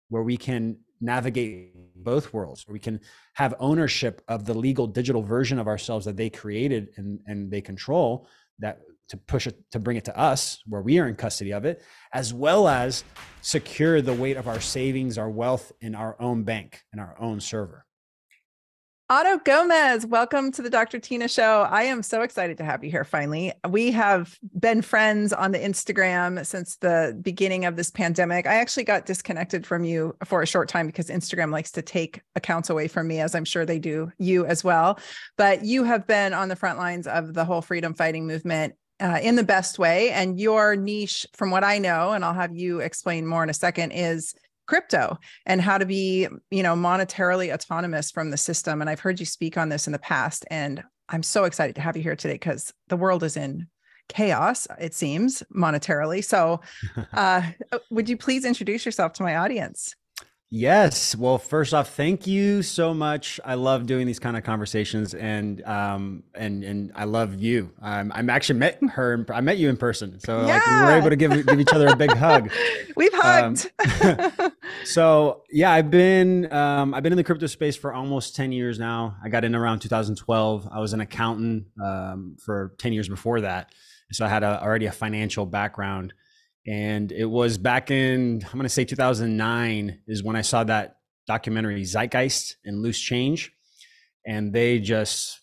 where we can navigate both worlds, where we can have ownership of the legal digital version of ourselves that they created and they control, that to push it, to bring it to us where we are in custody of it, as well as secure the weight of our savings, our wealth in our own bank, in our own server. Oto Gomes, welcome to the Dr. Tina Show. I am so excited to have you here finally. We have been friends on the Instagram since the beginning of this pandemic. I actually got disconnected from you for a short time because Instagram likes to take accounts away from me, as I'm sure they do you as well. But you have been on the front lines of the whole freedom fighting movement in the best way. And your niche, from what I know, and I'll have you explain more in a second, is crypto and how to be, monetarily autonomous from the system. And I've heard you speak on this in the past, and I'm so excited to have you here today because the world is in chaos, it seems, monetarily. So would you please introduce yourself to my audience? Yes. Well, first off, thank you so much. I love doing these kind of conversations, and I love you. I'm actually I met you in person, so like we were able to give each other a big hug. We've hugged. So yeah, I've been in the crypto space for almost 10 years now. I got in around 2012. I was an accountant for 10 years before that, so I had already a financial background. And it was back in, I'm going to say 2009 is when I saw that documentary Zeitgeist and Loose Change. And they just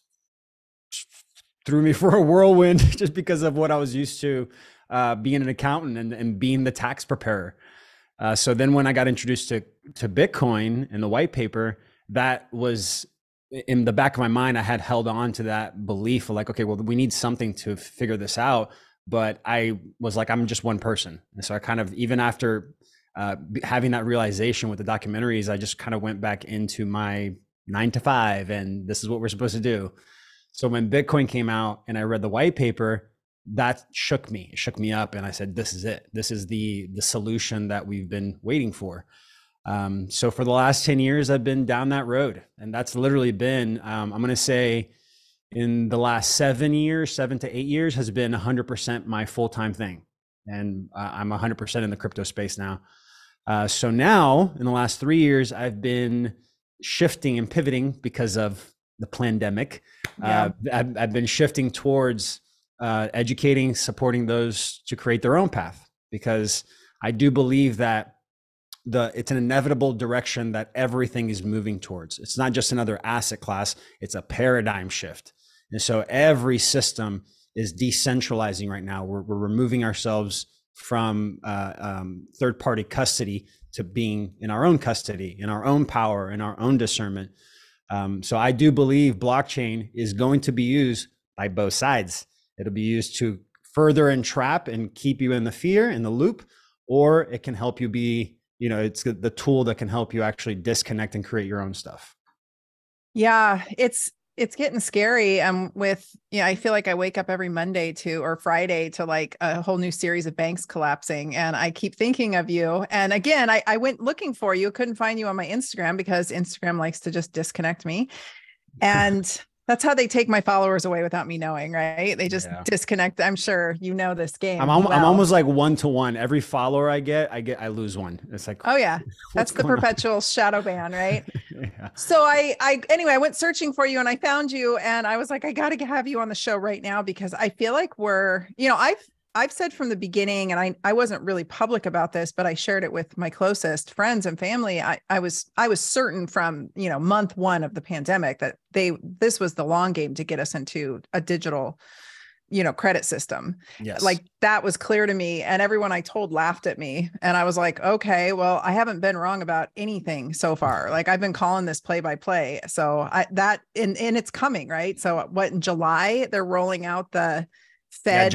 threw me for a whirlwind just because of what I was used to being an accountant and being the tax preparer. So then when I got introduced to Bitcoin and the white paper, that was in the back of my mind. I had held on to that belief of like, okay, well, we need something to figure this out. But I was like, I'm just one person. And so I kind of, even after having that realization with the documentaries, I just kind of went back into my 9 to 5, and this is what we're supposed to do. So when Bitcoin came out and I read the white paper, that shook me. It shook me up, and I said, this is it. This is the solution that we've been waiting for. So for the last 10 years, I've been down that road, and that's literally been, I'm going to say, in the last 7 to 8 years has been 100% my full-time thing. And I'm 100% in the crypto space now. So now in the last 3 years, I've been shifting and pivoting because of the pandemic. I've been shifting towards educating, supporting those to create their own path, because I do believe that it's an inevitable direction that everything is moving towards. It's not just another asset class, it's a paradigm shift. And so every system is decentralizing right now. We're removing ourselves from third-party custody to being in our own custody, in our own power, in our own discernment. So I do believe blockchain is going to be used by both sides. It'll be used to further entrap and keep you in the fear, in the loop, or it can help you be, it's the tool that can help you actually disconnect and create your own stuff. Yeah, it's getting scary. I feel like I wake up every Monday or Friday to like a whole new series of banks collapsing. And I keep thinking of you. And again, I went looking for you, couldn't find you on my Instagram because Instagram likes to just disconnect me. And that's how they take my followers away without me knowing, right? They just disconnect. I'm sure you know this game. I'm almost like 1-to-1. Every follower I lose one. It's like, oh yeah, that's the perpetual shadow ban, right? Yeah. So anyway, I went searching for you and I found you, and I was like, I got to have you on the show right now because I feel like I've said from the beginning, and I wasn't really public about this, but I shared it with my closest friends and family. I was certain from, month one of the pandemic that this was the long game to get us into a digital, credit system. Yes. Like that was clear to me, and everyone I told laughed at me. And I was like, okay, well, I haven't been wrong about anything so far. Like I've been calling this play by play. So and it's coming, right? So in July, they're rolling out the Fed,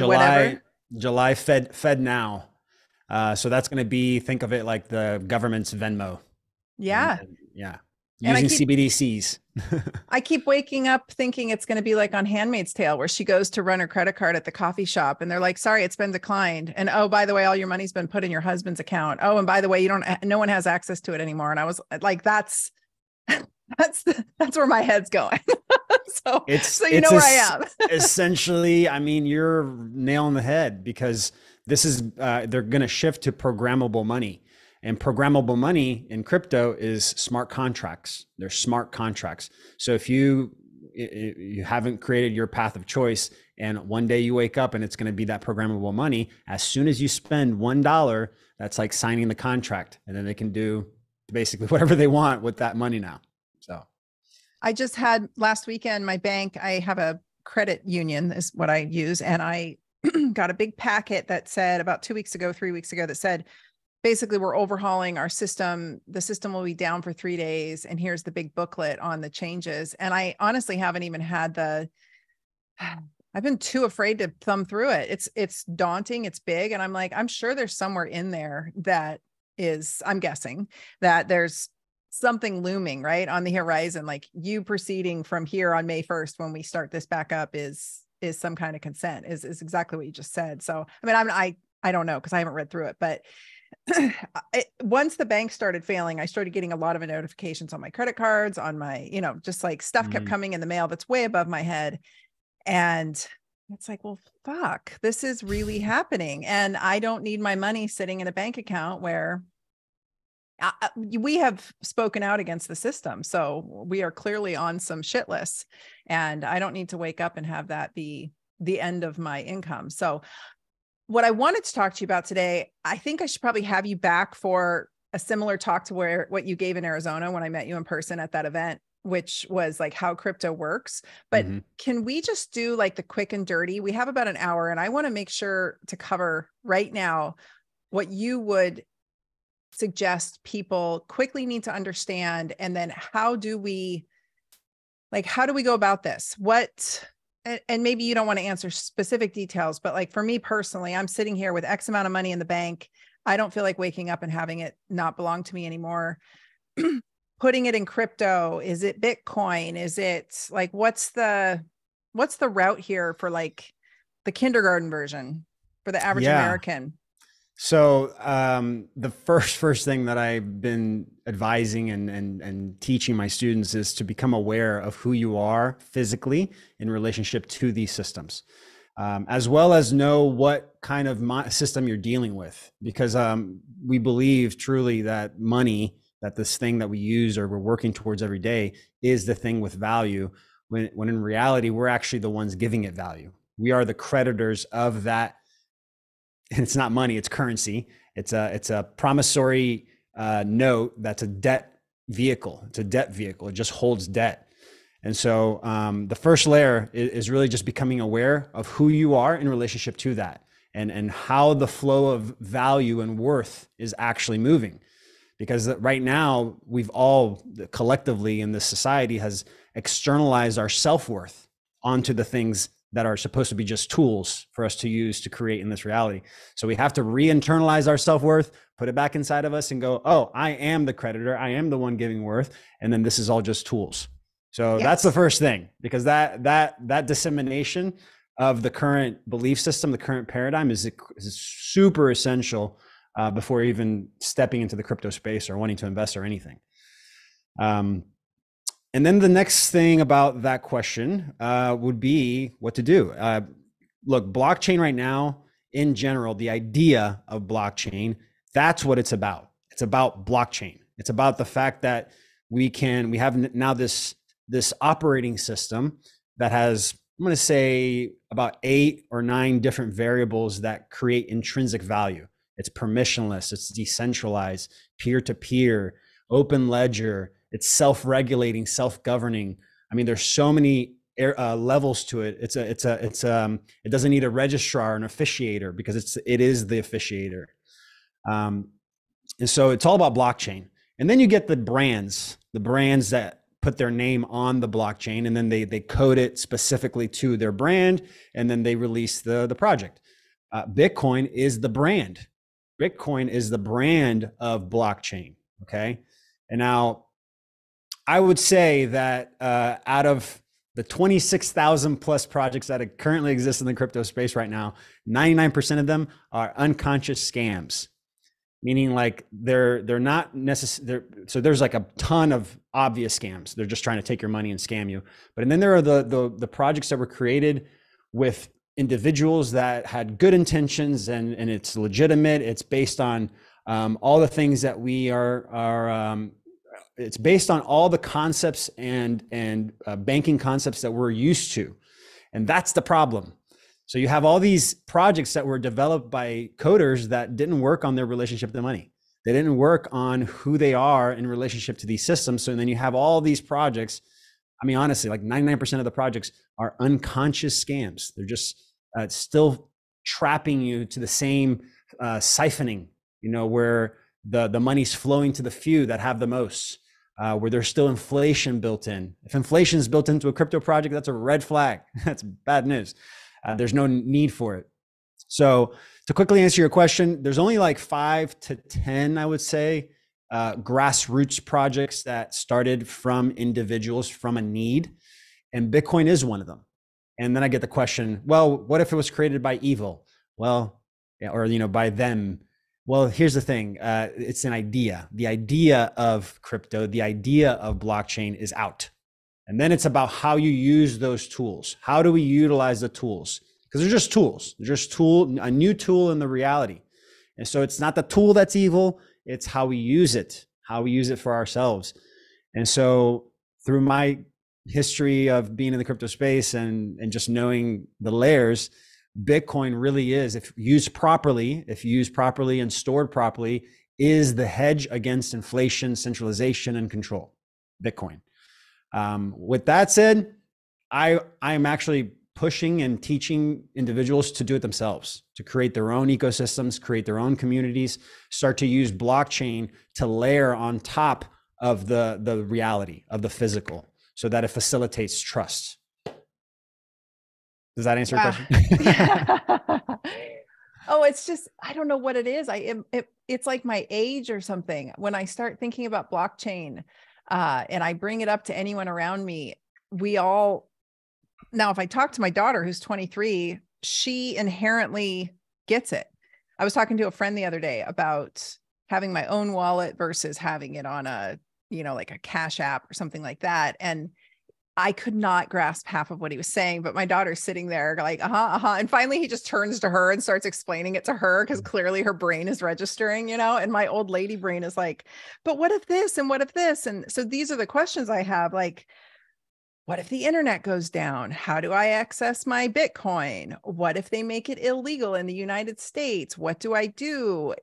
July FedNow. So that's going to be, think of it like the government's Venmo. Yeah. Using CBDCs. I keep waking up thinking it's going to be like on Handmaid's Tale, where she goes to run her credit card at the coffee shop and they're like, sorry, it's been declined. And oh, by the way, all your money's been put in your husband's account. Oh, and by the way, no one has access to it anymore. And I was like, that's where my head's going. So you know where I am. Essentially, I mean, you're nailing the head, because this is, they're going to shift to programmable money. And programmable money in crypto is smart contracts. They're smart contracts. So if you haven't created your path of choice, and one day you wake up and it's going to be that programmable money, as soon as you spend $1, that's like signing the contract, and then they can do basically whatever they want with that money now. So I just had last weekend, my bank, I have a credit union is what I use. And I got a big packet that said about 3 weeks ago, that said, basically we're overhauling our system. The system will be down for 3 days. And here's the big booklet on the changes. And I honestly haven't even had I've been too afraid to thumb through it. It's daunting. It's big. And I'm like, I'm sure there's somewhere in there that is, I'm guessing that there's something looming right on the horizon. Like you proceeding from here on May 1st, when we start this back up, is some kind of consent, is exactly what you just said. So, I mean, I don't know, because I haven't read through it, but once the bank started failing, I started getting a lot of notifications on my credit cards, on my, just like stuff kept coming in the mail that's way above my head. And it's like, well, fuck, this is really happening. And I don't need my money sitting in a bank account where we have spoken out against the system. So we are clearly on some shit lists, and I don't need to wake up and have that be the end of my income. So what I wanted to talk to you about today, I think I should probably have you back for a similar talk to what you gave in Arizona when I met you in person at that event, which was like how crypto works. But can we just do like the quick and dirty? We have about an hour, and I want to make sure to cover right now what you would suggest people quickly need to understand. And then how do we go about this? And maybe you don't want to answer specific details, but like for me personally, I'm sitting here with X amount of money in the bank. I don't feel like waking up and having it not belong to me anymore. Putting it in crypto, is it Bitcoin? Is it like, what's the route here for like the kindergarten version for the average American? So the first thing that I've been advising and teaching my students is to become aware of who you are physically in relationship to these systems, as well as know what kind of system you're dealing with. Because we believe truly that money, that this thing that we use or we're working towards every day, is the thing with value, when in reality, we're actually the ones giving it value. We are the creditors of that. And it's not money, it's currency. It's a promissory note that's a debt vehicle. It's a debt vehicle. It just holds debt. And so the first layer is really just becoming aware of who you are in relationship to that, and how the flow of value and worth is actually moving. Because right now, we've all collectively in this society has externalized our self-worth onto the things that are supposed to be just tools for us to use to create in this reality. So we have to re-internalize our self-worth, put it back inside of us and go, oh, I am the creditor. I am the one giving worth. And then this is all just tools. So that's the first thing, because that dissemination of the current belief system, the current paradigm is super essential before even stepping into the crypto space or wanting to invest or anything. And then the next thing about that question would be what to do. Look, blockchain right now, in general, the idea of blockchain, that's what it's about. It's about blockchain. It's about the fact that we have now this operating system that has, I'm going to say, about 8 or 9 different variables that create intrinsic value. It's permissionless, it's decentralized, peer-to-peer, open ledger, it's self-regulating, self-governing. I mean, there's so many levels to it. It doesn't need a registrar, an officiator, because it is the officiator. And so it's all about blockchain. And then you get the brands that put their name on the blockchain, and then they code it specifically to their brand, and then they release the project. Bitcoin is the brand. Bitcoin is the brand of blockchain. Okay. And now I would say that out of the 26,000 plus projects that currently exist in the crypto space right now, 99% of them are unconscious scams, meaning like they're not necessary. So there's like a ton of obvious scams. They're just trying to take your money and scam you. But then there are the projects that were created with individuals that had good intentions, and it's legitimate. It's based on all the things that we are it's based on all the concepts and banking concepts that we're used to. And that's the problem. So you have all these projects that were developed by coders that didn't work on their relationship to money. They didn't work on who they are in relationship to these systems. So then you have all these projects. I mean, honestly, like 99% of the projects are unconscious scams. They're just still trapping you to the same siphoning, where the money's flowing to the few that have the most, where there's still inflation built in. If inflation is built into a crypto project, that's a red flag. That's bad news. There's no need for it. So to quickly answer your question, there's only like 5 to 10, I would say, grassroots projects that started from individuals from a need, and Bitcoin is one of them. And then I get the question, well, what if it was created by evil? Well, yeah, or by them. Well, here's the thing. It's an idea. The idea of crypto, the idea of blockchain is out. And then it's about how you use those tools. How do we utilize the tools? Because they're just tools. They're just a new tool in the reality. And so it's not the tool that's evil. It's how we use it for ourselves. And so through my history of being in the crypto space and just knowing the layers, Bitcoin really is, if used properly and stored properly, is the hedge against inflation, centralization, and control. Bitcoin. With that said, I'm actually pushing and teaching individuals to do it themselves, to create their own ecosystems, create their own communities, start to use blockchain to layer on top of the reality of the physical, so that it facilitates trust. Does that answer your question? Oh, it's just, I don't know what it is. It's like my age or something. When I start thinking about blockchain, and I bring it up to anyone around me, now, if I talk to my daughter who's 23, she inherently gets it. I was talking to a friend the other day about having my own wallet versus having it on like a Cash App or something like that. And I could not grasp half of what he was saying, but my daughter's sitting there like, And finally he just turns to her and starts explaining it to her, because clearly her brain is registering, and my old lady brain is like, but what if this? And what if this? And so these are the questions I have, like, what if the internet goes down? How do I access my Bitcoin? What if they make it illegal in the United States? What do I do?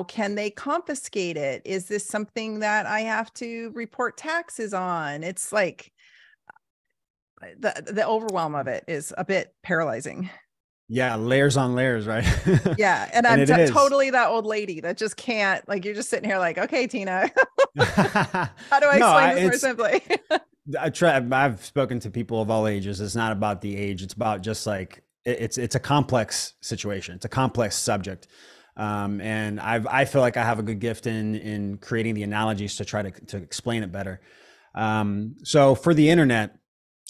Can they confiscate it? Is this something that I have to report taxes on? It's like, the overwhelm of it is a bit paralyzing. Yeah, layers on layers, right? Yeah, and I'm totally that old lady that just can't, like, you're just sitting here like, okay, Tina, how do I explain this more simply? I've spoken to people of all ages. It's not about the age. It's about just like, it's a complex situation. It's a complex subject. And I feel like I have a good gift in creating the analogies to try to explain it better. So for the internet,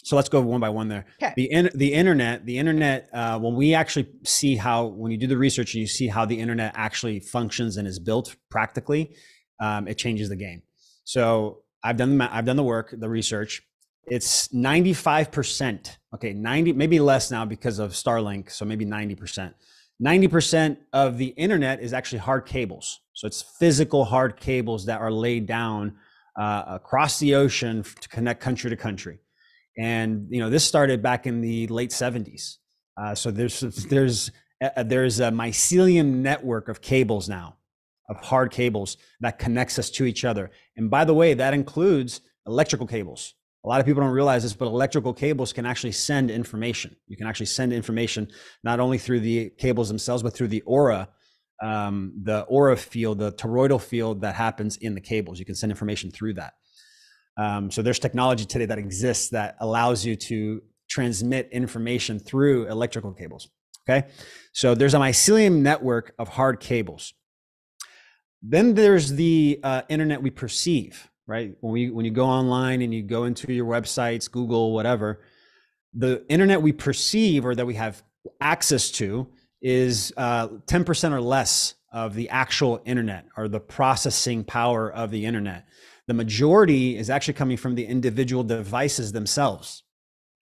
so let's go one by one there. Okay. The internet, when we actually see when you do the research and you see how the internet actually functions and is built practically, it changes the game. So I've done the work, the research. It's 95%. Okay, 90, maybe less now because of Starlink. So maybe 90%. 90% of the internet is actually hard cables. So it's physical hard cables that are laid down across the ocean to connect country to country. And this started back in the late 70s. So there's a mycelium network of cables now, of hard cables that connects us to each other. And by the way, that includes electrical cables. A lot of people don't realize this, but electrical cables can actually send information. You can actually send information not only through the cables themselves, but through the aura field, the toroidal field that happens in the cables. You can send information through that. So there's technology today that exists that allows you to transmit information through electrical cables. Okay. So there's a mycelium network of hard cables. Then there's the internet we perceive, right? When you go online and you go into your websites, Google, whatever, the internet we perceive or that we have access to is 10% or less of the actual internet or the processing power of the internet. The majority is actually coming from the individual devices themselves.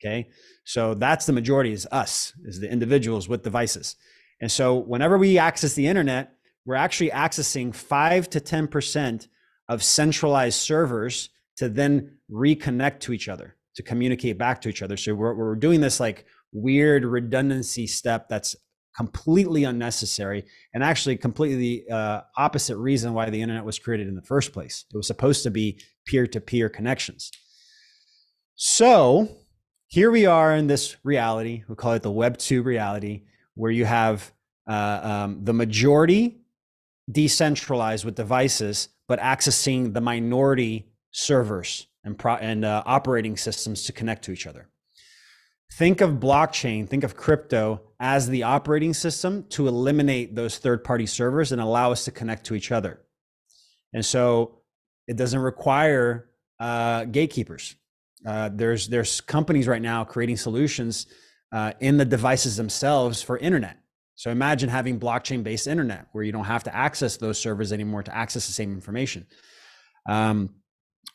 Okay. So that's the majority, is us, is the individuals with devices. And so whenever we access the internet, we're actually accessing 5 to 10% of centralized servers to then reconnect to each other, to communicate back to each other. So we're doing this like weird redundancy step that's completely unnecessary, and actually completely the opposite reason why the internet was created in the first place. It was supposed to be peer-to-peer connections. So here we are in this reality, we call it the Web 2 reality, where you have the majority decentralized with devices, but accessing the minority servers and operating systems to connect to each other. Think of blockchain, think of crypto as the operating system to eliminate those third-party servers and allow us to connect to each other. And so it doesn't require gatekeepers. There's companies right now creating solutions in the devices themselves for internet. So imagine having blockchain-based internet where you don't have to access those servers anymore to access the same information.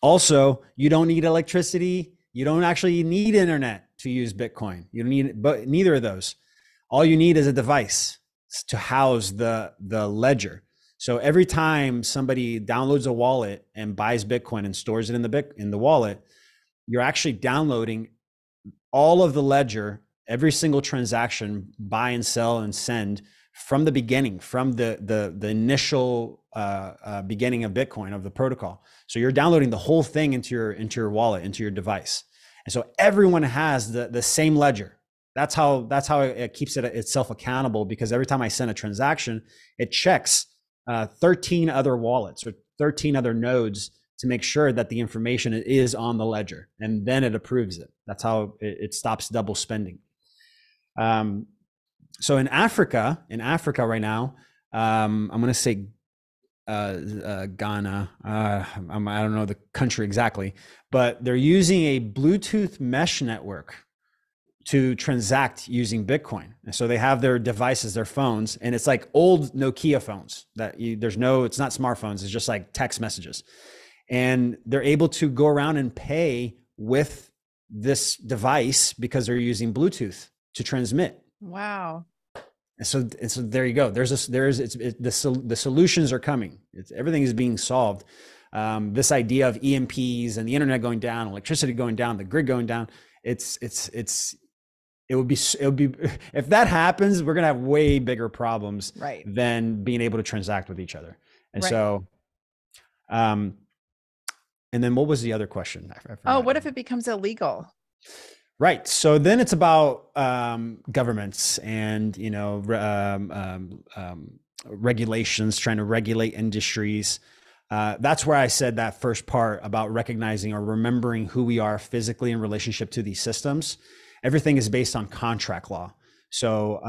Also, you don't need electricity. You don't actually need internet to use Bitcoin. You don't need, but neither of those. All you need is a device to house the ledger. So every time somebody downloads a wallet and buys Bitcoin and stores it in the wallet, you're actually downloading all of the ledger, every single transaction, buy and sell and send from the beginning, from the initial beginning of Bitcoin, of the protocol. So you're downloading the whole thing into your wallet, into your device. And so everyone has the same ledger. That's how it keeps itself accountable, because every time I send a transaction, it checks 13 other wallets or 13 other nodes to make sure that the information is on the ledger, and then it approves it. That's how it stops double spending. So in Africa right now, I'm going to say Ghana. I don't know the country exactly, but they're using a Bluetooth mesh network to transact using Bitcoin. And so they have their devices, their phones, and it's like old Nokia phones that it's not smartphones. It's just like text messages. And they're able to go around and pay with this device because they're using Bluetooth to transmit. Wow. And so there you go. The solutions are coming. Everything is being solved. This idea of EMPs and the internet going down, electricity going down, the grid going down. It would be if that happens, we're gonna have way bigger problems, right, than being able to transact with each other. And right. So, and then what was the other question? What if it becomes illegal? Right. So then it's about governments and regulations, trying to regulate industries. That's where I said that first part about recognizing or remembering who we are physically in relationship to these systems. Everything is based on contract law. So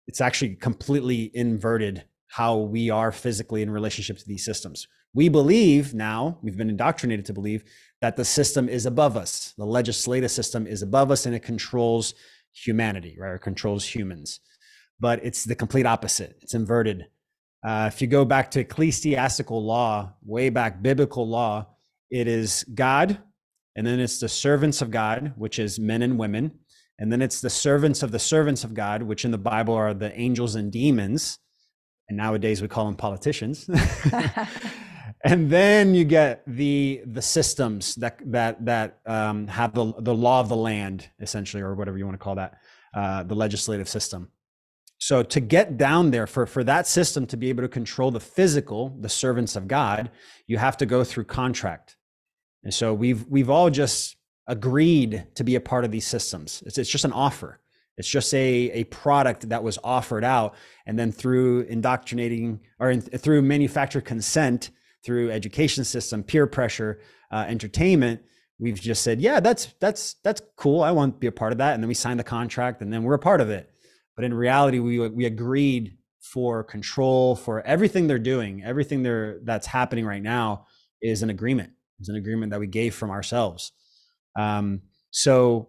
it's actually completely inverted how we are physically in relationship to these systems. We believe now, we've been indoctrinated to believe that the system is above us. The legislative system is above us and it controls humanity, right? It controls humans. But it's the complete opposite. It's inverted. If you go back to ecclesiastical law, way back, biblical law, it is God, and then it's the servants of God, which is men and women. And then it's the servants of God, which in the Bible are the angels and demons. And nowadays we call them politicians. And then you get the systems that have the law of the land, essentially, or whatever you want to call that, the legislative system. So to get down there, for that system to be able to control the physical, the servants of God, you have to go through contract. And so we've all just agreed to be a part of these systems. It's just an offer. It's just a product that was offered out, and then through indoctrinating or through manufacturer consent, through education system, peer pressure, entertainment, we've just said, yeah, that's cool. I want to be a part of that. And then we sign the contract and then we're a part of it. But in reality, we agreed for control, for everything they're doing, everything that's happening right now is an agreement. It's an agreement that we gave from ourselves. So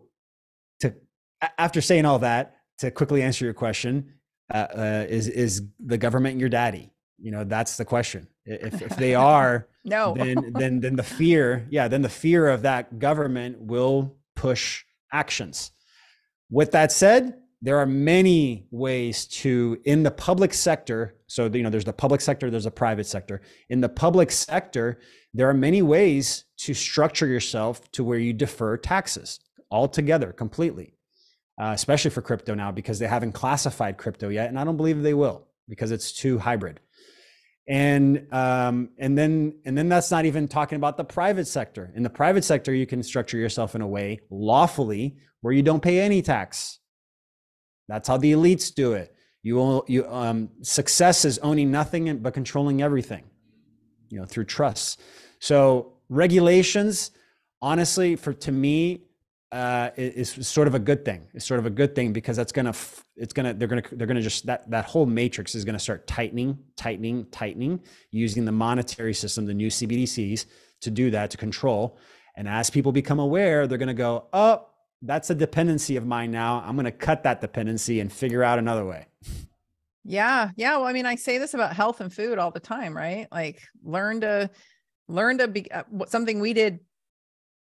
after saying all that, to quickly answer your question, is the government your daddy? That's the question. If they are, no, then the fear of that government will push actions. With that said, there are many ways to, in the public sector. So, there's the public sector, there's a private sector. In the public sector, there are many ways to structure yourself to where you defer taxes altogether, completely, especially for crypto now, because they haven't classified crypto yet. And I don't believe they will, because it's too hybrid. And then that's not even talking about the private sector. In the private sector, you can structure yourself in a way lawfully where you don't pay any tax. That's how the elites do it. Success is owning nothing but controlling everything, through trusts. So regulations, honestly, to me, is sort of a good thing. It's sort of a good thing, because they're gonna just, that whole matrix is gonna start tightening, using the monetary system, the new CBDCs, to do that, to control. And as people become aware, they're gonna go, oh, that's a dependency of mine now. I'm gonna cut that dependency and figure out another way. Yeah. Well, I mean, I say this about health and food all the time, right? Like learn to be something we did.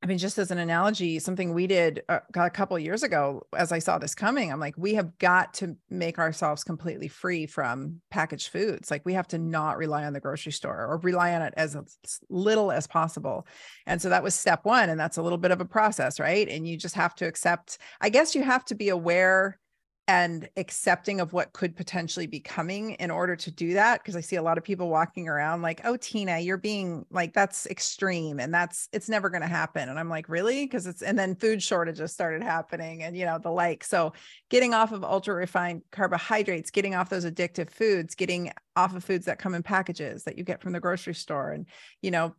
I mean, just as an analogy, something we did a couple of years ago, as I saw this coming, I'm like, we have got to make ourselves completely free from packaged foods. Like we have to not rely on the grocery store, or rely on it as little as possible. And so that was step one. And that's a little bit of a process, right? And you just have to accept, I guess you have to be aware and accepting of what could potentially be coming in order to do that. Because I see a lot of people walking around like, oh, Tina, you're being like, that's extreme, and it's never going to happen. And I'm like, really? And then food shortages started happening, and the like. So getting off of ultra refined carbohydrates, getting off those addictive foods, getting off of foods that come in packages that you get from the grocery store. And,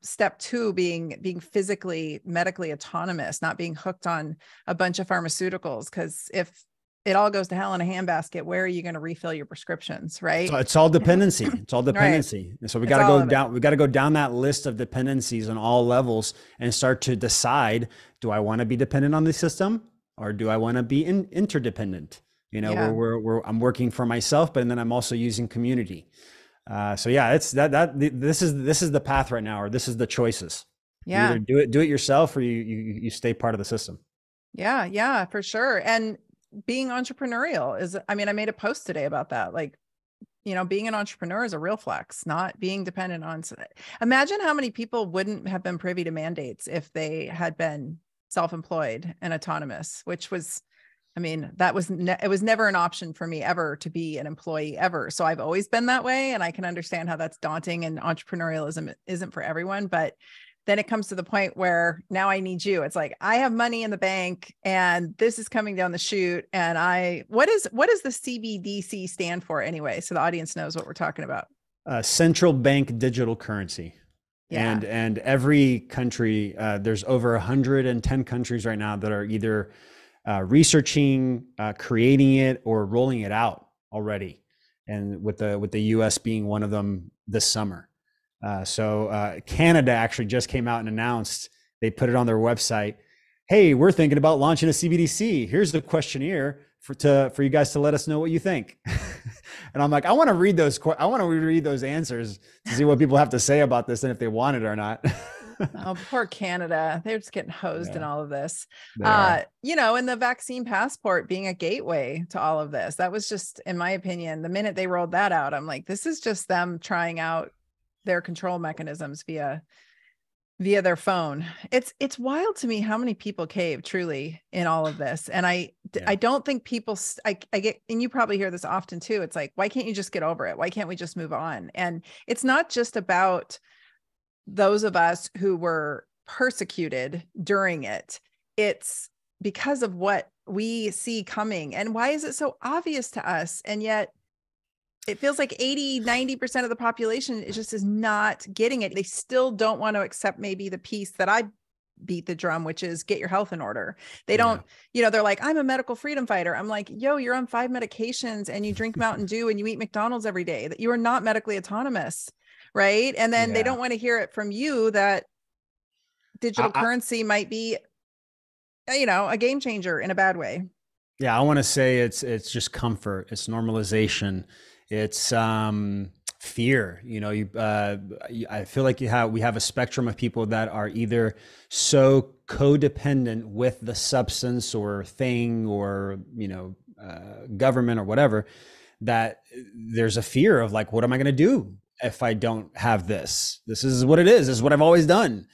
step two being physically, medically autonomous, not being hooked on a bunch of pharmaceuticals. Because if it all goes to hell in a handbasket, where are you going to refill your prescriptions? Right. So it's all dependency. It's all dependency. Right. And so we got to go down. We got to go down that list of dependencies on all levels and start to decide: do I want to be dependent on the system, or do I want to be interdependent? I'm working for myself, but then I'm also using community. So yeah, it's this is the path right now, or this is the choices. Yeah. You either do it yourself, or you stay part of the system. Yeah, for sure. And being entrepreneurial is, I mean, I made a post today about that. Like, being an entrepreneur is a real flex, not being dependent on. Imagine how many people wouldn't have been privy to mandates if they had been self-employed and autonomous, which was, I mean, it was never an option for me ever to be an employee ever. So I've always been that way. And I can understand how that's daunting, and entrepreneurialism isn't for everyone, but then it comes to the point where now I need you. It's like, I have money in the bank and this is coming down the chute. And what does the CBDC stand for anyway? So the audience knows what we're talking about. Central bank digital currency. Yeah. And every country, there's over 110 countries right now that are either researching, creating it, or rolling it out already. And with the US being one of them this summer. So Canada actually just came out and announced, they put it on their website, hey, we're thinking about launching a CBDC. Here's the questionnaire for you guys to let us know what you think. And I'm like, I want to read those answers to see what people have to say about this and if they want it or not. Oh, poor Canada. They're just getting hosed in all of this. And the vaccine passport being a gateway to all of this. That was just, in my opinion, the minute they rolled that out, I'm like, this is just them trying out their control mechanisms via their phone. It's wild to me how many people cave truly in all of this. And I don't think people, I get, and you probably hear this often too. It's like, why can't you just get over it? Why can't we just move on? And it's not just about those of us who were persecuted during it. It's because of what we see coming. And why is it so obvious to us? And yet it feels like 80-90% of the population is not getting it. They still don't want to accept maybe the piece that I beat the drum, which is get your health in order. They don't, they're like, I'm a medical freedom fighter. I'm like, yo, you're on 5 medications and you drink Mountain Dew and you eat McDonald's every day, that you are not medically autonomous. Right. And then they don't want to hear it from you that digital currency might be, a game changer in a bad way. Yeah. I want to say it's just comfort. It's normalization. It's fear. I feel like we have a spectrum of people that are either so codependent with the substance or thing or government or whatever, that there's a fear of like, what am I going to do if I don't have this? This is what it is. This is what I've always done.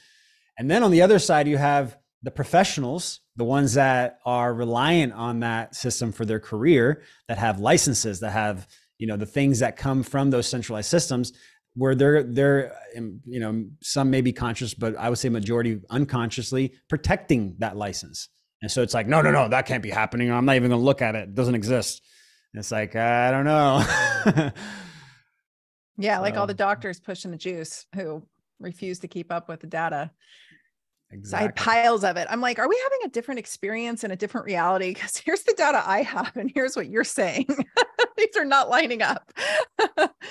And then on the other side, you have the professionals, the ones that are reliant on that system for their career, that have licenses, that have, the things that come from those centralized systems, where they're some may be conscious, but I would say majority unconsciously protecting that license. And so it's like, no, that can't be happening. I'm not even going to look at it. It doesn't exist. And it's like, I don't know. Yeah, like all the doctors pushing the juice who refuse to keep up with the data. Exactly. Side piles of it. I'm like, are we having a different experience and a different reality? Because here's the data I have, and here's what you're saying. These are not lining up.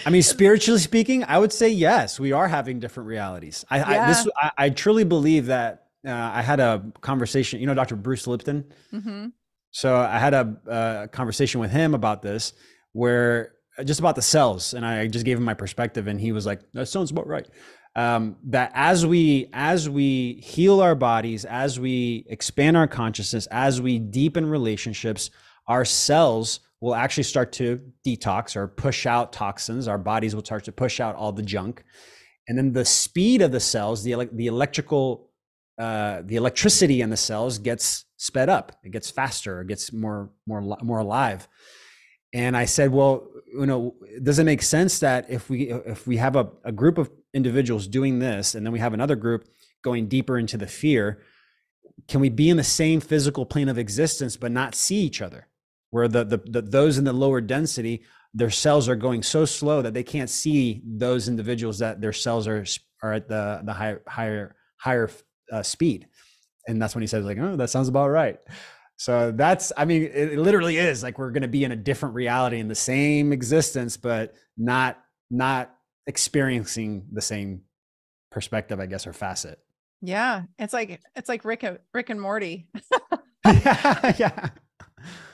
I mean, spiritually speaking, I would say yes, we are having different realities. I truly believe that. I had a conversation, Dr. Bruce Lipton. Mm-hmm. So I had a conversation with him about this, where just about the cells, and I just gave him my perspective, and he was like, "That sounds about right." That as we heal our bodies, as we expand our consciousness, as we deepen relationships, our cells will actually start to detox or push out toxins. Our bodies will start to push out all the junk, and then the speed of the cells, the electricity in the cells gets sped up. It gets faster. It gets more alive. And I said, well, does it make sense that if we have a group of individuals doing this, and then we have another group going deeper into the fear, can we be in the same physical plane of existence but not see each other? Where those in the lower density, their cells are going so slow that they can't see those individuals, that their cells are at the higher speed. And that's when he says, like, oh, that sounds about right. So it literally is like we're going to be in a different reality, in the same existence, but not experiencing the same perspective, I guess, or facet. Yeah. It's like Rick and Morty. Yeah.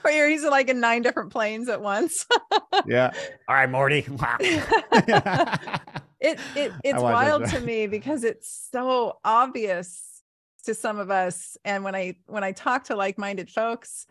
Where he's like in 9 different planes at once. Yeah. All right, Morty. It's wild to me because it's so obvious to some of us. And when I talk to like-minded folks,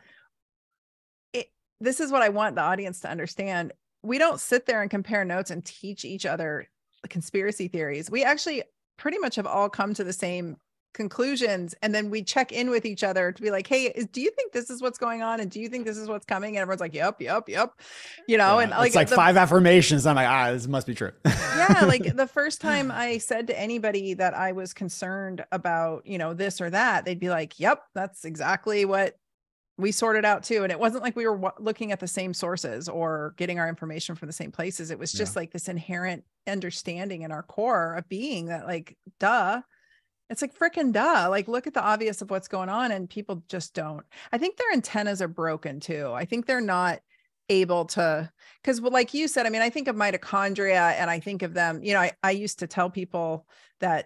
this is what I want the audience to understand. We don't sit there and compare notes and teach each other conspiracy theories. We actually pretty much have all come to the same conclusions. And then we check in with each other to be like, hey, do you think this is what's going on? And do you think this is what's coming? And everyone's like, yep. And like, it's like 5 affirmations. I'm like, this must be true. Yeah. Like the first time I said to anybody that I was concerned about, this or that, they'd be like, yep, that's exactly what we sorted out too. And it wasn't like we were looking at the same sources or getting our information from the same places. It was just like this inherent understanding in our core of being that, like, duh. It's like freaking duh. Like, look at the obvious of what's going on, and people just don't. I think their antennas are broken too. I think they're not able to, because like you said, I mean, I think of mitochondria and I think of them, I used to tell people that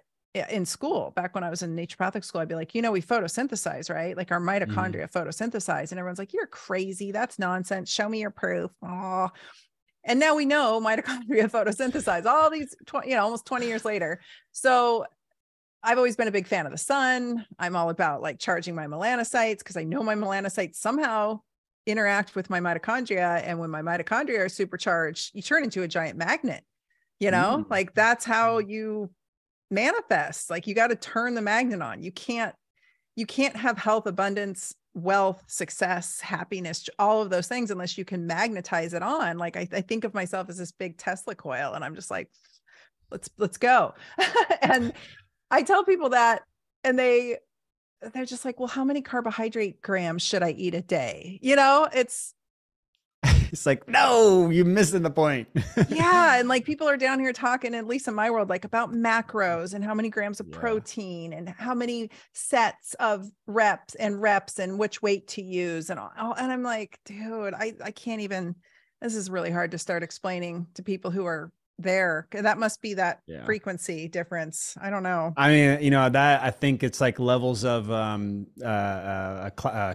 in school, back when I was in naturopathic school, I'd be like, we photosynthesize, right? Like our mitochondria photosynthesize. And everyone's like, you're crazy. That's nonsense. Show me your proof. Oh. And now we know mitochondria photosynthesize all these, almost 20 years later. So I've always been a big fan of the sun. I'm all about like charging my melanocytes because I know my melanocytes somehow interact with my mitochondria. And when my mitochondria are supercharged, you turn into a giant magnet, like that's how you manifest. Like you got to turn the magnet on. You can't have health, abundance, wealth, success, happiness, all of those things unless you can magnetize it on. Like I think of myself as this big Tesla coil, and I'm just like, let's go. And I tell people that, and they're just like, well, how many carbohydrate grams should I eat a day? It's like, no, you're missing the point. Yeah. And like people are down here talking, at least in my world, like about macros and how many grams of protein and how many sets of reps and which weight to use. And I'm like, dude, I can't even, this is really hard to start explaining to people who are there. That must be that frequency difference. I don't know. I mean, that I think it's like levels of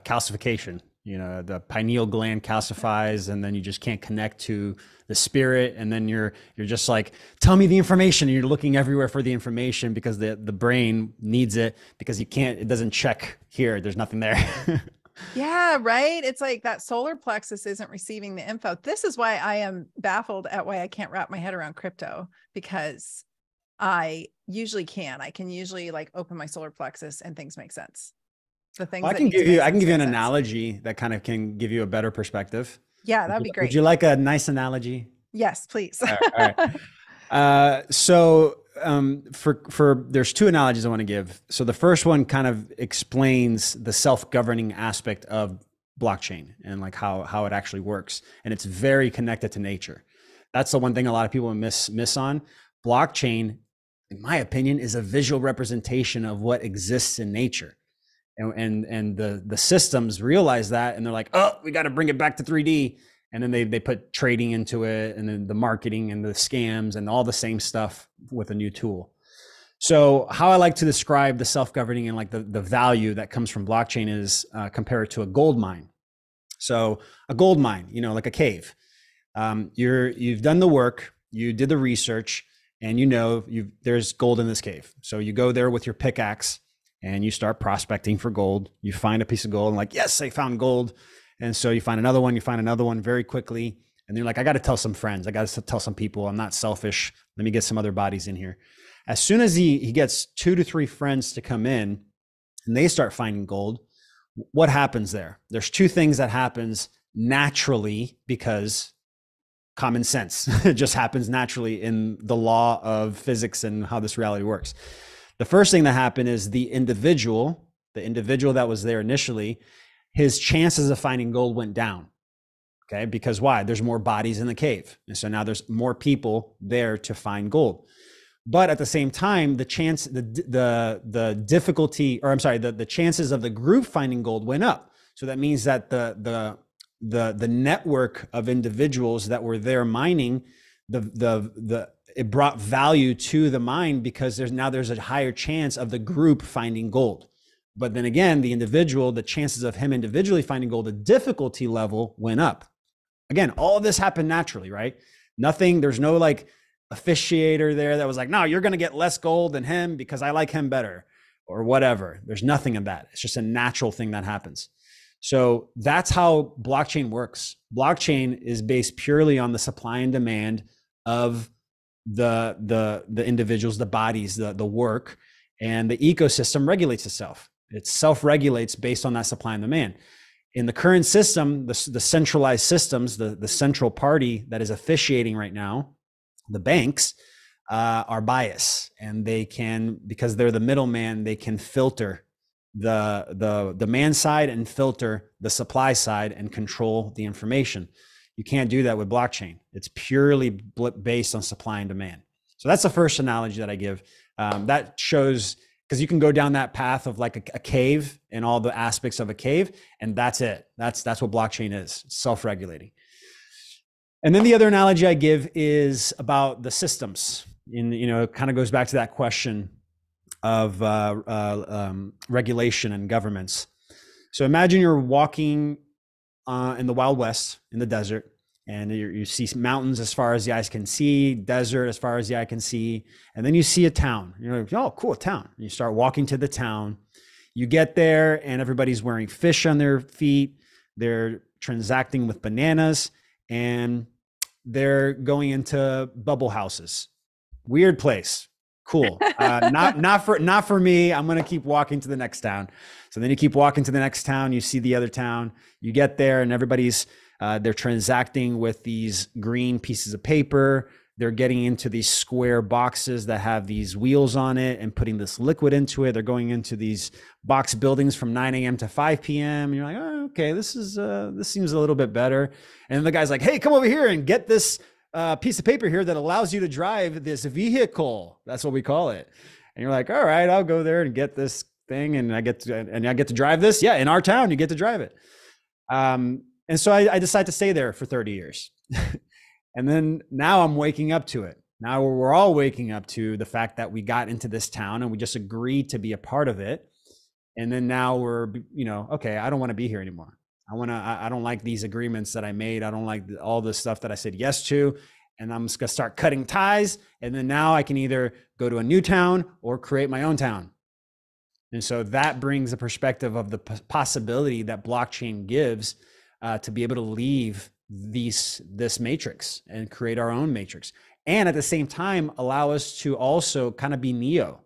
calcification. The pineal gland calcifies, and then you just can't connect to the spirit, and then you're just like, tell me the information, and you're looking everywhere for the information because the brain needs it, because it doesn't check here, there's nothing there. Yeah, right. It's like that solar plexus isn't receiving the info. This is why I am baffled at why I can't wrap my head around crypto, because I usually can. I can usually like open my solar plexus and things make sense. The Well, things that need to make I can sense give you make an sense. analogy that kind of can give you a better perspective. Yeah, that'd be Would great. you like a nice analogy? Yes, please. All right. For there's two analogies I want to give. So the first one kind of explains the self-governing aspect of blockchain and like how it actually works, and it's very connected to nature. That's the one thing a lot of people miss on. Blockchain, in my opinion, is a visual representation of what exists in nature. And the systems realize that, and they're like, oh, we got to bring it back to 3D. And then they put trading into it, and then the marketing and the scams and all the same stuff with a new tool. So how I like to describe the self-governing and like the value that comes from blockchain is compare it to a gold mine. So a gold mine, like a cave. You've done the work, you did the research, and there's gold in this cave. So you go there with your pickaxe and you start prospecting for gold. You find a piece of gold and like, yes, I found gold. And so you find another one very quickly. And you're like, I got to tell some friends. I got to tell some people. I'm not selfish. Let me get some other bodies in here. As soon as he gets 2 to 3 friends to come in and they start finding gold, what happens there? There's two things that happens naturally because common sense. It just happens naturally in the law of physics and how this reality works. The first thing that happened is the individual that was there initially, his chances of finding gold went down. Okay, because why? There's more bodies in the cave. And so now there's more people there to find gold. But at the same time, the chances of the group finding gold went up. So that means that the network of individuals that were there mining, it brought value to the mine because there's a higher chance of the group finding gold. But then again, the chances of him individually finding gold, the difficulty level went up. Again, all of this happened naturally, right? There's no like officiator there that was like, no, you're going to get less gold than him because I like him better or whatever. There's nothing of that. It's just a natural thing that happens. So that's how blockchain works. Blockchain is based purely on the supply and demand of the individuals, the bodies, the work, and the ecosystem regulates itself. It self-regulates based on that supply and demand. In the current system, the centralized systems, the central party that is officiating right now, the banks, are biased, and they can, because they're the middleman, they can filter the demand side and filter the supply side and control the information. You can't do that with blockchain. It's purely based on supply and demand. So that's the first analogy that I give. That shows, because you can go down that path of like a cave and all the aspects of a cave, and that's it. That's what blockchain is, self-regulating. And then the other analogy I give is about the systems. It kind of goes back to that question of regulation and governments. So imagine you're walking in the Wild West in the desert, and you see mountains as far as the eyes can see, desert as far as the eye can see, and then you see a town. You're like, oh, cool, a town. And you start walking to the town. You get there, and everybody's wearing fish on their feet. They're transacting with bananas, and they're going into bubble houses. Weird place. Cool. Not for me. I'm gonna keep walking to the next town. So then you keep walking to the next town. You see the other town. You get there, and everybody's they're transacting with these green pieces of paper. They're getting into these square boxes that have these wheels on it and putting this liquid into it. They're going into these box buildings from 9 a.m. to 5 p.m. And you're like, oh, okay, this seems a little bit better. And the guy's like, hey, come over here and get this piece of paper here that allows you to drive this vehicle. That's what we call it. And you're like, all right, I'll go there and get this thing, and I get to drive this. Yeah, in our town, you get to drive it. And so I decided to stay there for 30 years. And then now I'm waking up to it. Now we're all waking up to the fact that we got into this town and we just agreed to be a part of it. And then now we're, okay, I don't want to be here anymore. I don't like these agreements that I made. I don't like all the stuff that I said yes to. And I'm just going to start cutting ties. And then now I can either go to a new town or create my own town. And so that brings the perspective of the possibility that blockchain gives to be able to leave this matrix and create our own matrix. And at the same time, allow us to also kind of be Neo,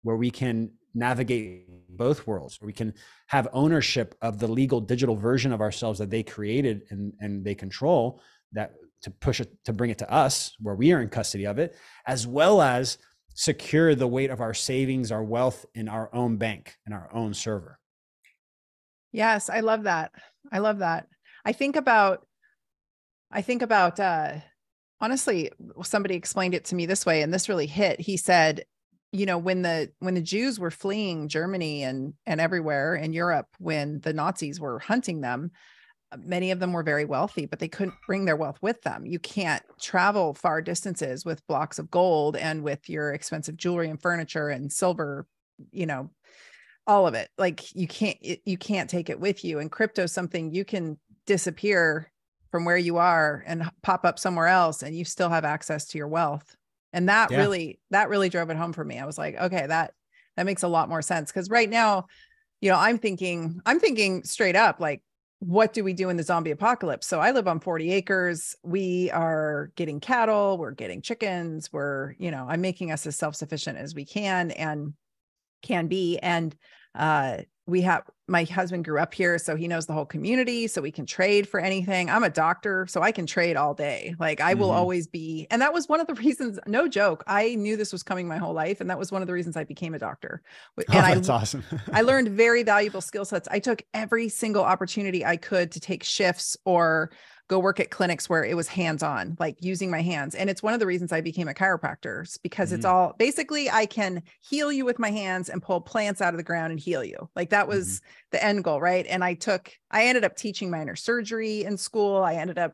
where we can navigate both worlds, where we can have ownership of the legal digital version of ourselves that they created and they control, that to push it, to bring it to us where we are in custody of it, as well as secure the weight of our savings, our wealth in our own bank and our own server. Yes, I love that. I love that. I think about honestly, somebody explained it to me this way, and this really hit. He said, when the Jews were fleeing Germany and everywhere in Europe, when the Nazis were hunting them, many of them were very wealthy, but they couldn't bring their wealth with them. You can't travel far distances with blocks of gold and with your expensive jewelry and furniture and silver, all of it. Like you can't take it with you. And crypto is something you can disappear from where you are and pop up somewhere else, and you still have access to your wealth. And that really drove it home for me. I was like, okay, that makes a lot more sense. Cause right now, I'm thinking straight up, like, what do we do in the zombie apocalypse? So I live on 40 acres. We are getting cattle, we're getting chickens. I'm making us as self-sufficient as we can be. And my husband grew up here, so he knows the whole community, so we can trade for anything. I'm a doctor, so I can trade all day. Like I will always be. And that was one of the reasons, no joke, I knew this was coming my whole life. And that was one of the reasons I became a doctor. And that's awesome. I learned very valuable skill sets. I took every single opportunity I could to take shifts or go work at clinics where it was hands-on, like using my hands. And it's one of the reasons I became a chiropractor, because it's all basically, I can heal you with my hands and pull plants out of the ground and heal you. Like that was the end goal. Right. And I ended up teaching minor surgery in school. I ended up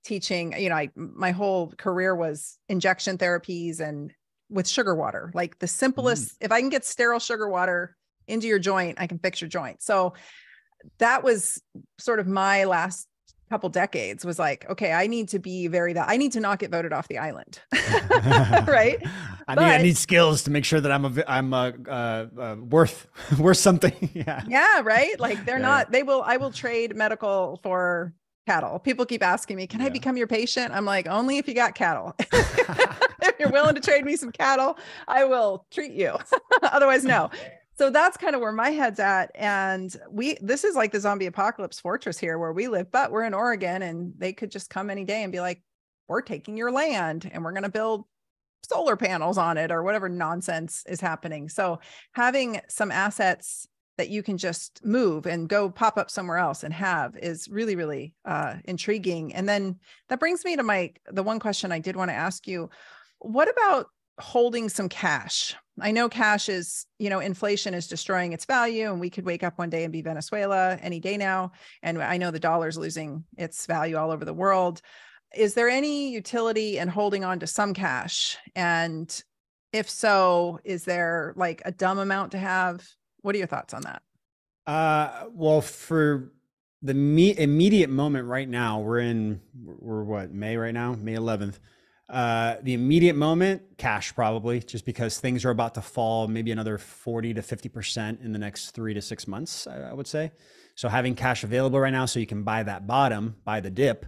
teaching, my whole career was injection therapies and with sugar water, like the simplest, if I can get sterile sugar water into your joint, I can fix your joint. So that was sort of my last couple decades, was like, okay, I need to not get voted off the island. Right. I need skills to make sure that I'm worth something. Yeah. Right. Like I will trade medical for cattle. People keep asking me, can I become your patient? I'm like, only if you got cattle. If you're willing to trade me some cattle, I will treat you. Otherwise, no. So that's kind of where my head's at. And this is like the zombie apocalypse fortress here where we live, but we're in Oregon, and they could just come any day and be like, we're taking your land and we're going to build solar panels on it or whatever nonsense is happening. So having some assets that you can just move and go pop up somewhere else and have is really, really intriguing. And then that brings me to the one question I did want to ask you. What about holding some cash? I know cash is, inflation is destroying its value, and we could wake up one day and be Venezuela any day now. And I know the dollar's losing its value all over the world. Is there any utility in holding on to some cash? And if so, is there like a dumb amount to have? What are your thoughts on that? Well, for the immediate moment right now, we're what, May right now, May 11th. The immediate moment, cash probably, just because things are about to fall maybe another 40 to 50% in the next 3 to 6 months, I would say. So having cash available right now so you can buy that bottom, buy the dip,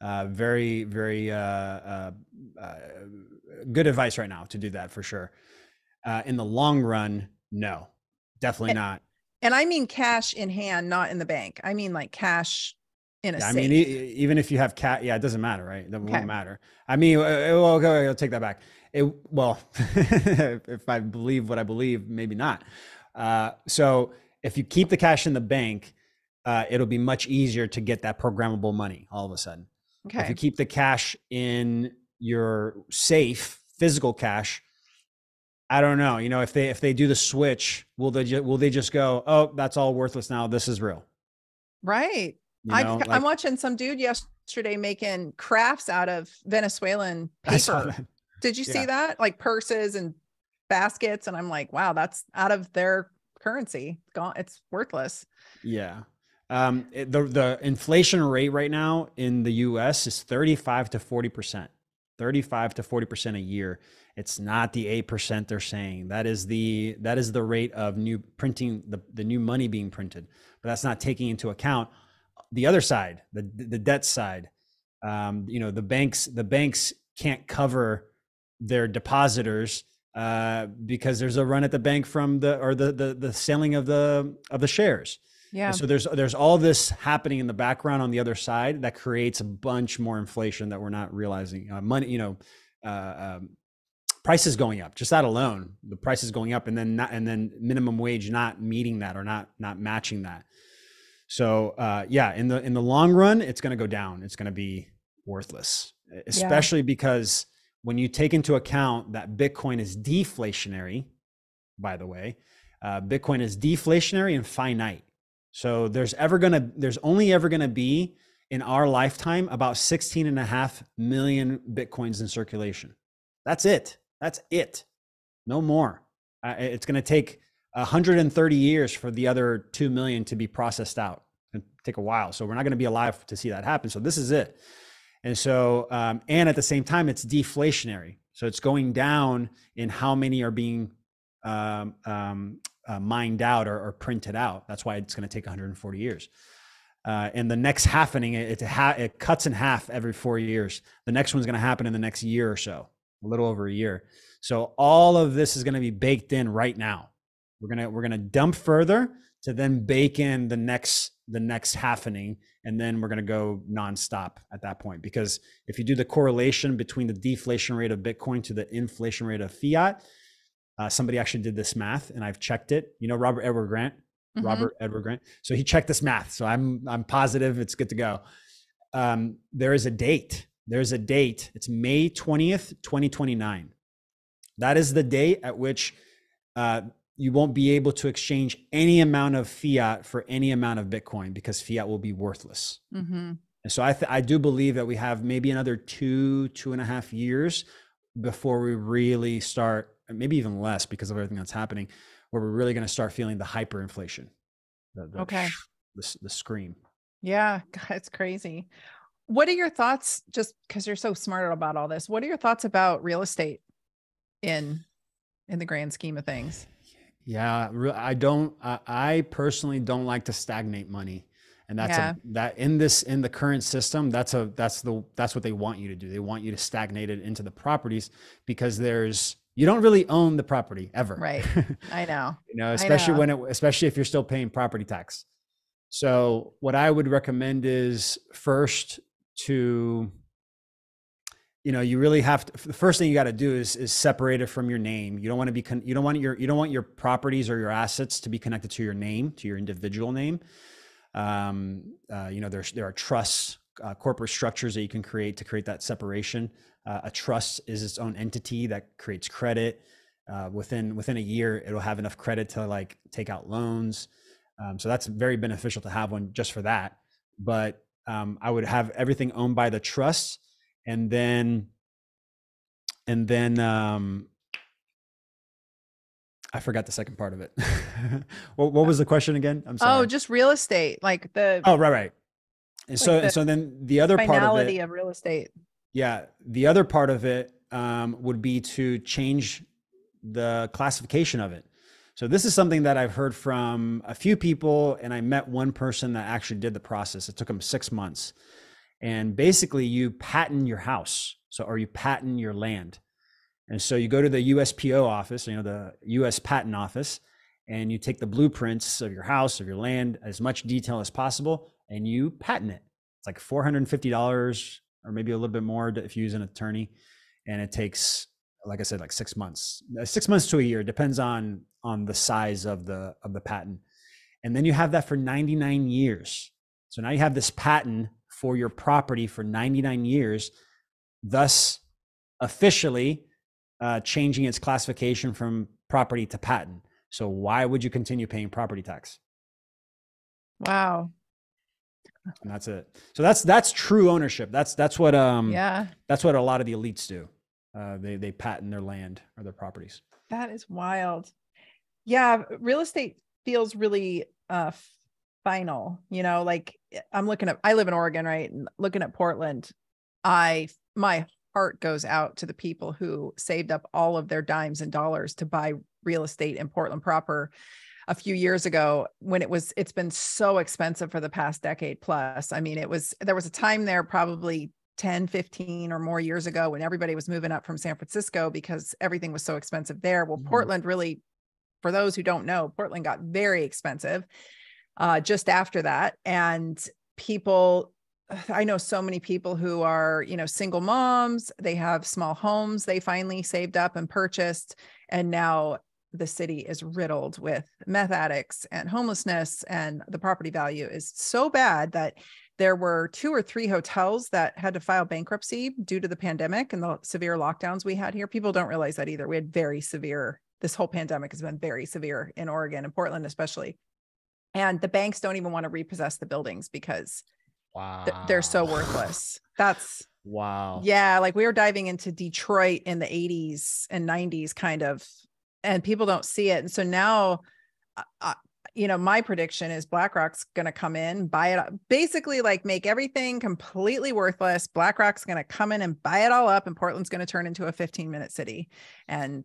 very, very good advice right now to do that for sure. In the long run, no, definitely not. And I mean cash in hand, not in the bank. I mean like cash in a safe. I mean, even if you have it doesn't matter, right? It won't matter. I mean, I'll take that back. If I believe what I believe, maybe not. So if you keep the cash in the bank, it'll be much easier to get that programmable money all of a sudden. Okay. If you keep the cash in your safe physical cash, I don't know. If they do the switch, will they just go, oh, that's all worthless now, this is real? Right. I'm watching some dude yesterday making crafts out of Venezuelan paper. I saw that. Did you see that? Like purses and baskets. And I'm like, wow, that's out of their currency. Gone. It's worthless. Yeah. The inflation rate right now in the US is 35 to 40%. 35 to 40% a year. It's not the 8% they're saying. That is the rate of new printing, the new money being printed. But that's not taking into account the other side, the debt side. The banks can't cover their depositors because there's a run at the bank from the selling of the shares. Yeah. And so there's all this happening in the background on the other side that creates a bunch more inflation that we're not realizing. Prices going up, just that alone, the prices going up, and then minimum wage not meeting that or not matching that. So in the long run, it's going to go down. It's going to be worthless, especially because when you take into account that Bitcoin is deflationary, by the way, Bitcoin is deflationary and finite. So there's only ever going to be in our lifetime about 16.5 million Bitcoins in circulation. That's it. No more. It's going to take 130 years for the other 2 million to be processed out. It's going to take a while. So we're not going to be alive to see that happen. So this is it. And so, and at the same time, it's deflationary. So it's going down in how many are being mined out or printed out. That's why it's going to take 140 years. And the next happening, it cuts in half every 4 years. The next one's going to happen in the next year or so, a little over a year. So all of this is going to be baked in right now. We're gonna dump further to then bake in the next happening, and then we're gonna go nonstop at that point. Because if you do the correlation between the deflation rate of Bitcoin to the inflation rate of fiat, somebody actually did this math, and I've checked it. You know, Robert Edward Grant. So he checked this math. So I'm positive it's good to go. There is a date. It's May 20th, 2029. That is the date at which you won't be able to exchange any amount of fiat for any amount of Bitcoin, because fiat will be worthless. Mm-hmm. And so I do believe that we have maybe another 2.5 years before we really start, maybe even less because of everything that's happening, where we're really going to start feeling the hyperinflation, the scream. Yeah, God, it's crazy. What are your thoughts, just because you're so smart about all this, what are your thoughts about real estate in the grand scheme of things? Yeah, I personally don't like to stagnate money. And that in the current system, that's what they want you to do. They want you to stagnate it into the properties, because you don't really own the property ever. Right. I know. Especially if you're still paying property tax. So what I would recommend is first to, you really have to, the first thing you got to do is separate it from your name. You don't want your properties or your assets to be connected to your name, to your individual name. There are trusts, corporate structures that you can create to create that separation. A trust is its own entity that creates credit. Within a year, it'll have enough credit to take out loans. So that's very beneficial to have one just for that. But I would have everything owned by the trust, and then I forgot the second part of it. What was the question again? I'm sorry. Oh, just real estate, right. And so then the other part of it, finality of real estate. Yeah, the other part of it would be to change the classification of it. So this is something that I've heard from a few people, and I met one person that actually did the process. It took him 6 months. And basically you patent your house, or you patent your land. And so you go to the USPO office, the US Patent Office, and you take the blueprints of your house, of your land, as much detail as possible, and you patent it. It's like $450 or maybe a little bit more if you use an attorney. And it takes, like I said, 6 months, 6 months to a year, depends on the size of the patent. And then you have that for 99 years. So now you have this patent for your property for 99 years, thus officially changing its classification from property to patent. So why would you continue paying property tax? Wow. And that's it. So that's true ownership. That's what that's what a lot of the elites do. They patent their land or their properties. That is wild. Yeah, real estate feels really final. I live in Oregon, right? And looking at Portland, my heart goes out to the people who saved up all of their dimes and dollars to buy real estate in Portland proper a few years ago when it's been so expensive for the past decade plus. I mean, there was a time there probably 10, 15 or more years ago when everybody was moving up from San Francisco because everything was so expensive there. Well, Portland really, for those who don't know, Portland got very expensive just after that. And I know so many people who are, single moms, they have small homes, they finally saved up and purchased, and now the city is riddled with meth addicts and homelessness, and the property value is so bad that there were 2 or 3 hotels that had to file bankruptcy due to the pandemic and the severe lockdowns we had here. People don't realize that either. We had this whole pandemic has been very severe in Oregon and Portland, especially. And the banks don't even want to repossess the buildings because they're so worthless. Wow. Yeah. Like we were diving into Detroit in the 80s and 90s kind of, and people don't see it. And so now, my prediction is BlackRock's going to come in, buy it, basically like make everything completely worthless. BlackRock's going to come in and buy it all up, and Portland's going to turn into a 15-minute city. And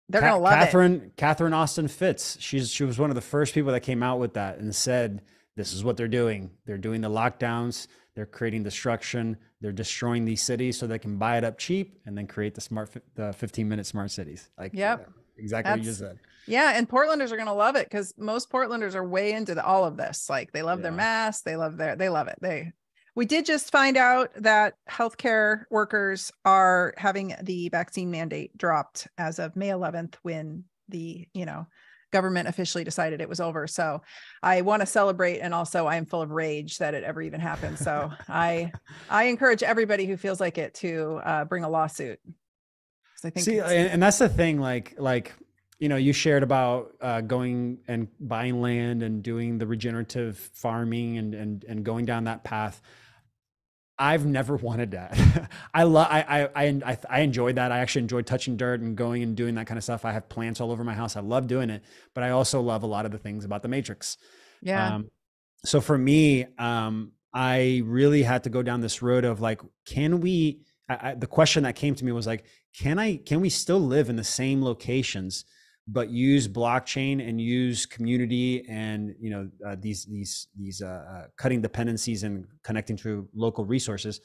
they're going to love it. Catherine Austin Fitts. She was one of the first people that came out with that and said, this is what they're doing. They're doing the lockdowns. They're creating destruction. They're destroying these cities so they can buy it up cheap and then create the 15-minute smart cities. Like, yep. Exactly what you just said. Yeah. And Portlanders are going to love it because most Portlanders are way into all of this. Like they love their masks. They love it. We did just find out that healthcare workers are having the vaccine mandate dropped as of May 11th when the, government officially decided it was over. So I want to celebrate. And also I am full of rage that it ever even happened. So I encourage everybody who feels like it to bring a lawsuit. I think and that's the thing, like, you shared about going and buying land and doing the regenerative farming and going down that path. I've never wanted that. I enjoyed that. I actually enjoyed touching dirt and going and doing that kind of stuff. I have plants all over my house. I love doing it, but I also love a lot of the things about the Matrix. Yeah. So for me, I really had to go down this road of like, the question that came to me was like, can we still live in the same locations, but use blockchain and use community and, these cutting dependencies and connecting to local resources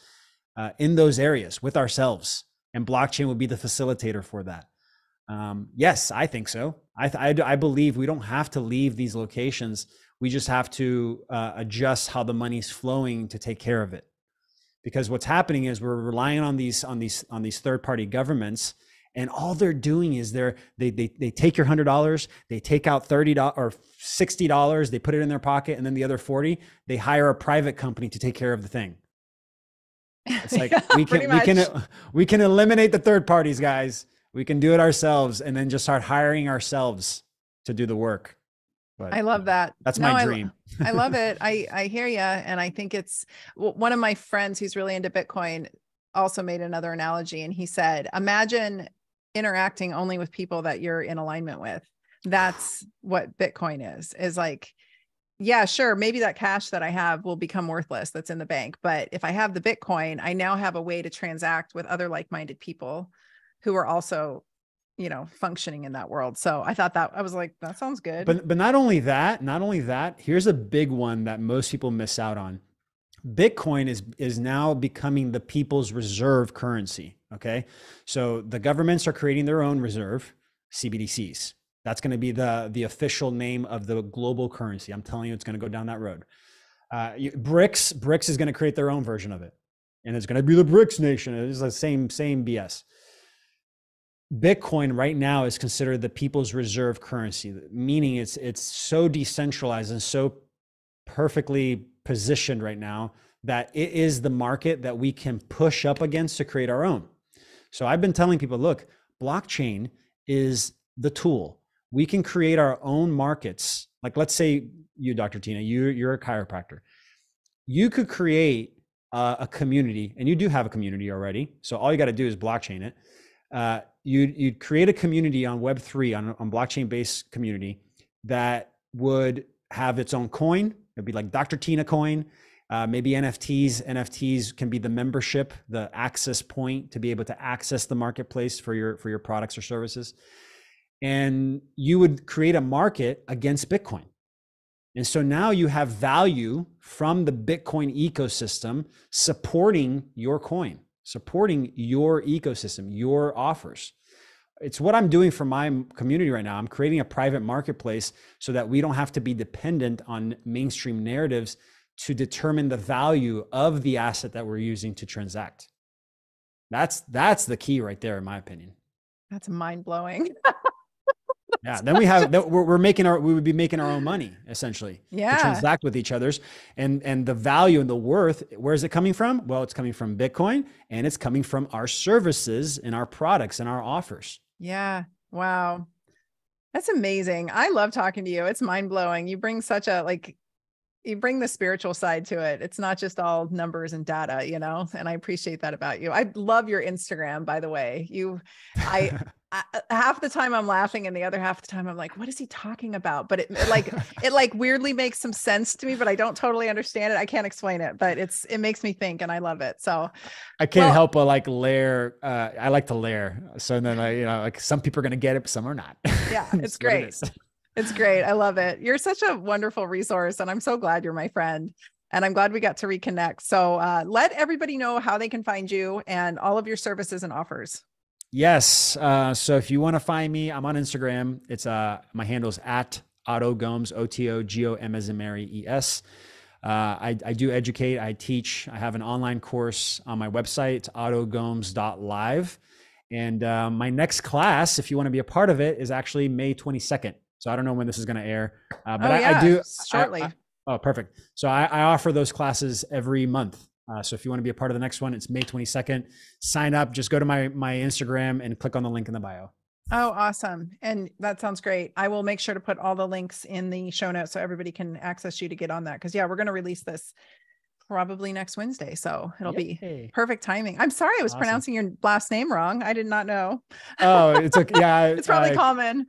in those areas with ourselves, and blockchain would be the facilitator for that. Yes, I think so. I believe we don't have to leave these locations. We just have to adjust how the money's flowing to take care of it. Because what's happening is we're relying on these third-party governments, and all they're doing is they take your $100, they take out $30 or $60, they put it in their pocket, and then the other 40, they hire a private company to take care of the thing. It's like we can eliminate the third parties, guys. We can do it ourselves, and then just start hiring ourselves to do the work. But I love that. That's my dream. I love it. I hear you. And I think it's one of my friends who's really into Bitcoin also made another analogy. And he said, imagine interacting only with people that you're in alignment with. That's what Bitcoin is like, yeah, sure. Maybe that cash that I have will become worthless that's in the bank. But if I have the Bitcoin, I now have a way to transact with other like-minded people who are also functioning in that world. So I thought I was like, that sounds good. But not only that, here's a big one that most people miss out on. Bitcoin is now becoming the people's reserve currency. Okay. So the governments are creating their own reserve, CBDCs. That's going to be the official name of the global currency. I'm telling you, it's going to go down that road. BRICS is going to create their own version of it. And it's going to be the BRICS nation. It's the same BS. Bitcoin right now is considered the people's reserve currency, meaning it's so decentralized and so perfectly positioned right now that it is the market that we can push up against to create our own. So I've been telling people, look, blockchain is the tool. We can create our own markets. Like, let's say you, Dr. Tina, you're a chiropractor. You could create a community, and you do have a community already. So all you got to do is blockchain it. You'd create a community on Web3, on blockchain-based community that would have its own coin. It'd be like Dr. Tina coin, Maybe NFTs. NFTs can be the membership, the access point to be able to access the marketplace for your products or services. And you would create a market against Bitcoin. And so now you have value from the Bitcoin ecosystem supporting your coin, supporting your ecosystem, your offers. It's what I'm doing for my community right now. I'm creating a private marketplace so that we don't have to be dependent on mainstream narratives to determine the value of the asset that we're using to transact. That's the key right there, in my opinion. That's mind-blowing. Yeah. Then we would be making our own money essentially to transact with each other's, and the value and the worth. Where is it coming from? Well, it's coming from Bitcoin, and it's coming from our services and our products and our offers. Yeah. Wow. That's amazing. I love talking to you. It's mind-blowing. You bring such a, you bring the spiritual side to it. It's not just all numbers and data, and I appreciate that about you. I love your Instagram, by the way. I half the time I'm laughing, and the other half the time I'm like, what is he talking about? But it weirdly makes some sense to me, but I don't totally understand it. I can't explain it, but it makes me think, and I love it. So I can't help but layer. I like to layer. So then some people are going to get it, but some are not. Yeah, it's great. It's great. I love it. You're such a wonderful resource, and I'm so glad you're my friend, and I'm glad we got to reconnect. So let everybody know how they can find you and all of your services and offers. Yes. So if you want to find me, I'm on Instagram. It's my handle is at Oto Gomes, OTOGOM as in Mary ES. I do educate. I teach. I have an online course on my website. It's otogomes.live. And my next class, if you want to be a part of it, is actually May 22nd. So I don't know when this is going to air, but I do shortly. Oh, perfect. So I offer those classes every month. So if you want to be a part of the next one, it's May 22nd. Sign up. Just go to my Instagram and click on the link in the bio. Oh, awesome. And that sounds great. I will make sure to put all the links in the show notes so everybody can access you to get on that. Because we're going to release this probably next Wednesday. So it'll be perfect timing. I'm sorry I was pronouncing your last name wrong. I did not know. Oh, it's okay. Yeah. It's probably common.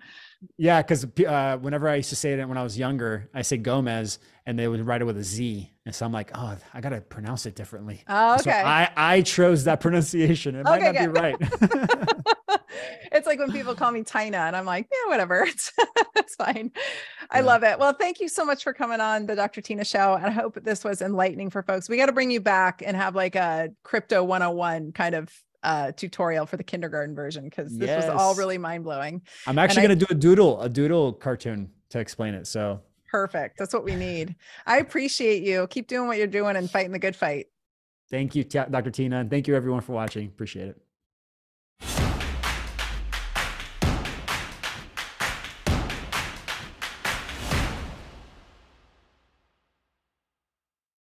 Yeah, because whenever I used to say it when I was younger, I say Gomez, and they would write it with a Z, and so I'm like, oh, I gotta pronounce it differently. Oh, okay. So I chose that pronunciation. It might not be right. It's like when people call me Tina, and I'm like, yeah, whatever. It's fine. I love it. Well, thank you so much for coming on the Dr. Tina Show, and I hope this was enlightening for folks. We got to bring you back and have like a crypto 101 kind of tutorial for the kindergarten version, because this was all really mind-blowing. I'm actually going to do a doodle cartoon to explain it. So perfect. That's what we need. I appreciate you. Keep doing what you're doing and fighting the good fight. Thank you, Dr. Tina. And thank you everyone for watching. Appreciate it.